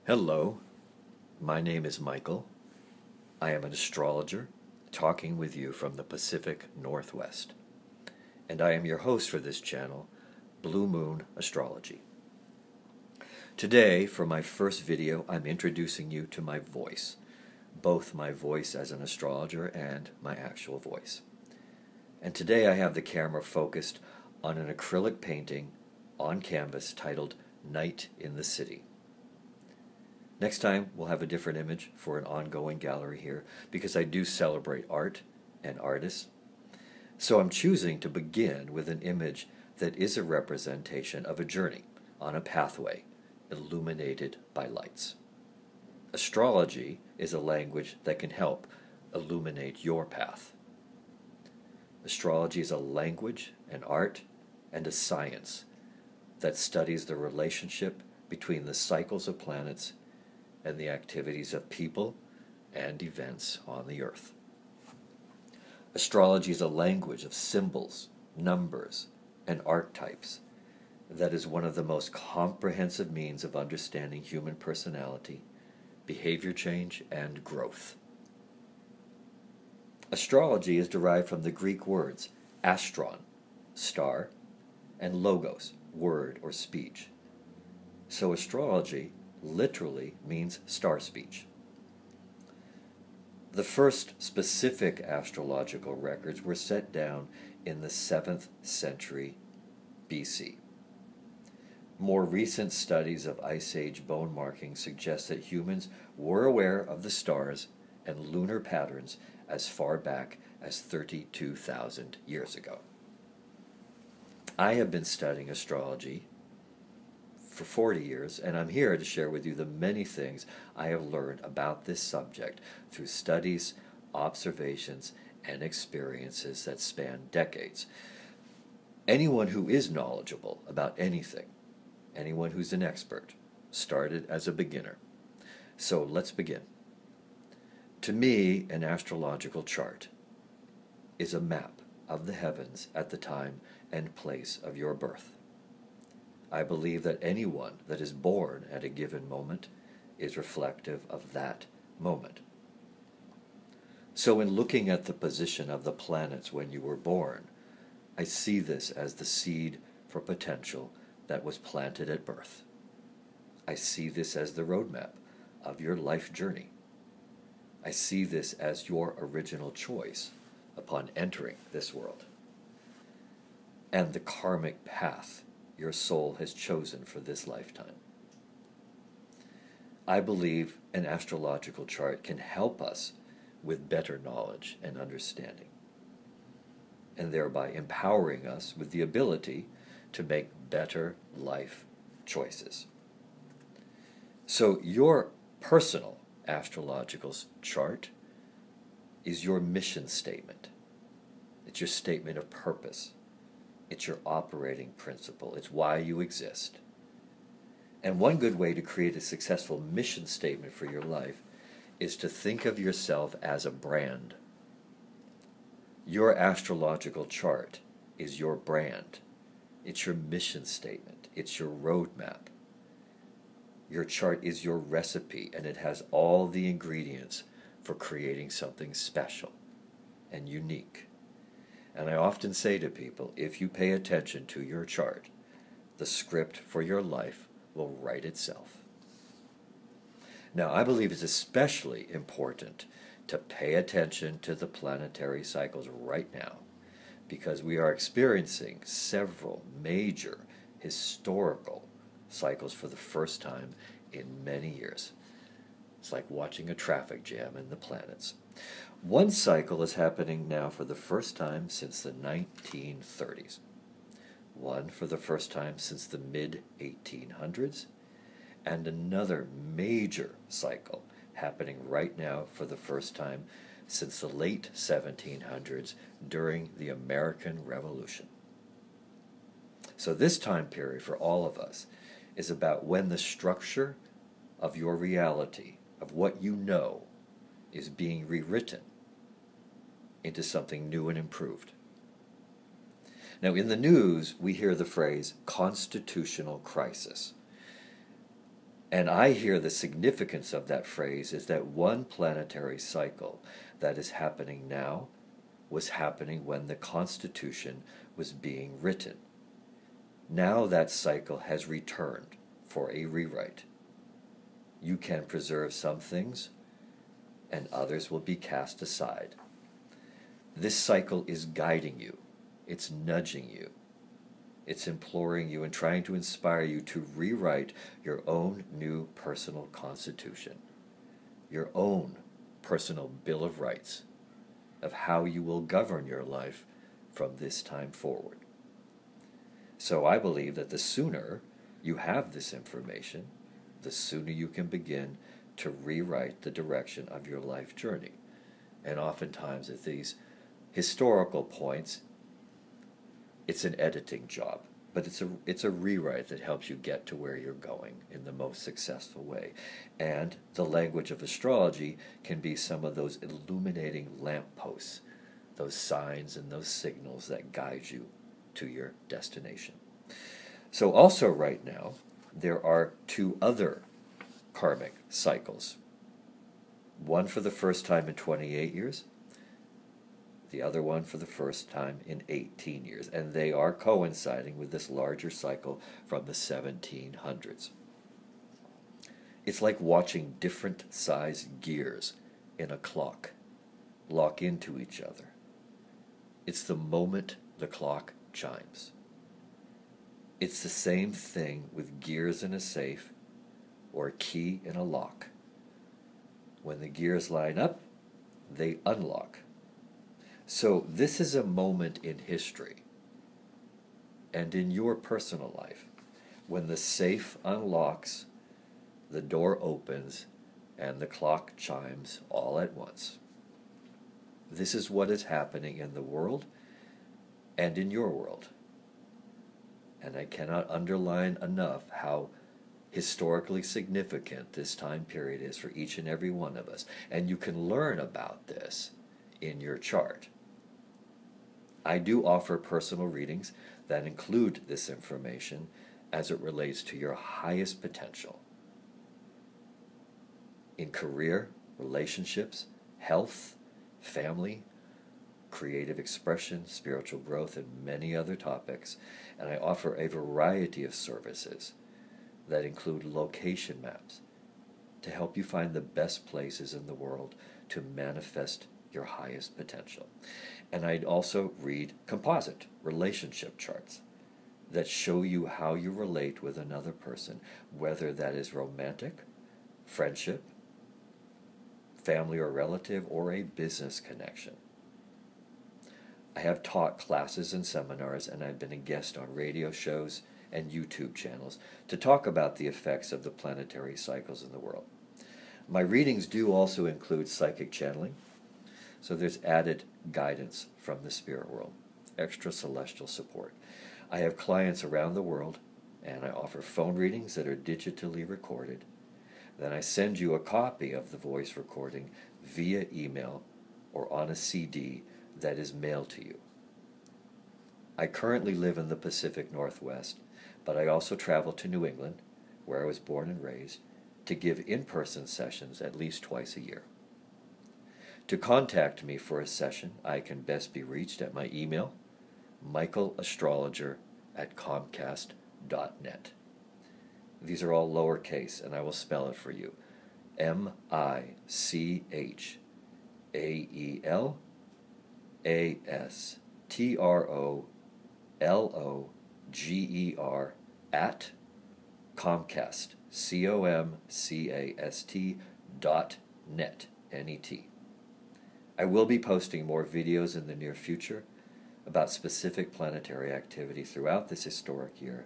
Hello, my name is Michael. I am an astrologer talking with you from the Pacific Northwest, and I am your host for this channel, Blue Moon Astrology. Today, for my first video, I'm introducing you to my voice, both my voice as an astrologer and my actual voice. And today I have the camera focused on an acrylic painting on canvas titled Night in the City. Next time, we'll have a different image for an ongoing gallery here, because I do celebrate art and artists. So I'm choosing to begin with an image that is a representation of a journey on a pathway illuminated by lights. Astrology is a language that can help illuminate your path. Astrology is a language, an art, and a science that studies the relationship between the cycles of planets and the activities of people and events on the earth. Astrology is a language of symbols, numbers, and archetypes that is one of the most comprehensive means of understanding human personality, behavior change, and growth. Astrology is derived from the Greek words astron, star, and logos, word or speech. So astrology literally means star speech. The first specific astrological records were set down in the 7th century BC. More recent studies of Ice Age bone markings suggest that humans were aware of the stars and lunar patterns as far back as 32,000 years ago. I have been studying astrology for 40 years, and I'm here to share with you the many things I have learned about this subject through studies, observations, and experiences that span decades. Anyone who is knowledgeable about anything, anyone who's an expert, started as a beginner. So let's begin. To me, an astrological chart is a map of the heavens at the time and place of your birth. I believe that anyone that is born at a given moment is reflective of that moment. So in looking at the position of the planets when you were born, I see this as the seed for potential that was planted at birth. I see this as the roadmap of your life journey. I see this as your original choice upon entering this world, and the karmic path your soul has chosen for this lifetime. I believe an astrological chart can help us with better knowledge and understanding, and thereby empowering us with the ability to make better life choices. So your personal astrological chart is your mission statement. It's your statement of purpose. It's your operating principle. It's why you exist. And one good way to create a successful mission statement for your life is to think of yourself as a brand. Your astrological chart is your brand. It's your mission statement. It's your roadmap. Your chart is your recipe, and it has all the ingredients for creating something special and unique. And I often say to people, if you pay attention to your chart, the script for your life will write itself. Now, I believe it's especially important to pay attention to the planetary cycles right now, because we are experiencing several major historical cycles for the first time in many years. It's like watching a traffic jam in the planets. One cycle is happening now for the first time since the 1930s. One for the first time since the mid-1800s. And another major cycle happening right now for the first time since the late 1700s during the American Revolution. So this time period for all of us is about when the structure of your reality, of what you know, is being rewritten into something new and improved. Now, in the news, we hear the phrase constitutional crisis. And I hear the significance of that phrase is that one planetary cycle that is happening now was happening when the Constitution was being written. Now that cycle has returned for a rewrite. You can preserve some things, and others will be cast aside. This cycle is guiding you. It's nudging you. It's imploring you and trying to inspire you to rewrite your own new personal constitution, your own personal Bill of Rights of how you will govern your life from this time forward. So I believe that the sooner you have this information, the sooner you can begin to rewrite the direction of your life journey. And oftentimes at these historical points, it's an editing job, but it's a rewrite that helps you get to where you're going in the most successful way. And the language of astrology can be some of those illuminating lampposts, those signs and those signals that guide you to your destination. So also right now, there are two other karmic cycles. One for the first time in 28 years, the other one for the first time in 18 years, and they are coinciding with this larger cycle from the 1700s. It's like watching different size gears in a clock lock into each other. It's the moment the clock chimes. It's the same thing with gears in a safe or a key in a lock. When the gears line up, they unlock. So this is a moment in history and in your personal life when the safe unlocks, the door opens, and the clock chimes all at once. This is what is happening in the world and in your world. And I cannot underline enough how historically significant this time period is for each and every one of us. And you can learn about this in your chart. I do offer personal readings that include this information as it relates to your highest potential in career, relationships, health, family, creative expression, spiritual growth, and many other topics. And I offer a variety of services that include location maps to help you find the best places in the world to manifest your highest potential. And I'd also read composite relationship charts that show you how you relate with another person, whether that is romantic, friendship, family or relative, or a business connection. I have taught classes and seminars, and I've been a guest on radio shows and YouTube channels to talk about the effects of the planetary cycles in the world. My readings do also include psychic channeling, so there's added guidance from the spirit world, extra celestial support. I have clients around the world, and I offer phone readings that are digitally recorded. Then I send you a copy of the voice recording via email or on a CD that is mailed to you. I currently live in the Pacific Northwest, but I also travel to New England, where I was born and raised, to give in-person sessions at least twice a year. To contact me for a session, I can best be reached at my email, michaelastrologer@comcast.net. These are all lowercase, and I will spell it for you. michaelastrologer @Comcast, COMCAST.net, N-E-T. I will be posting more videos in the near future about specific planetary activity throughout this historic year,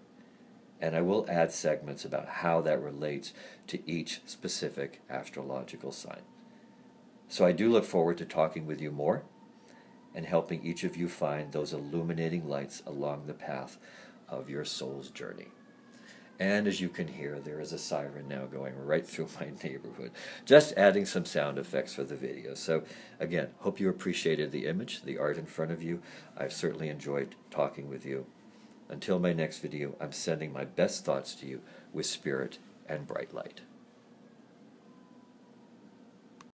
and I will add segments about how that relates to each specific astrological sign. So I do look forward to talking with you more and helping each of you find those illuminating lights along the path of your soul's journey. And as you can hear, there is a siren now going right through my neighborhood. Just adding some sound effects for the video. So again, hope you appreciated the image, the art in front of you. I've certainly enjoyed talking with you. Until my next video, I'm sending my best thoughts to you with spirit and bright light.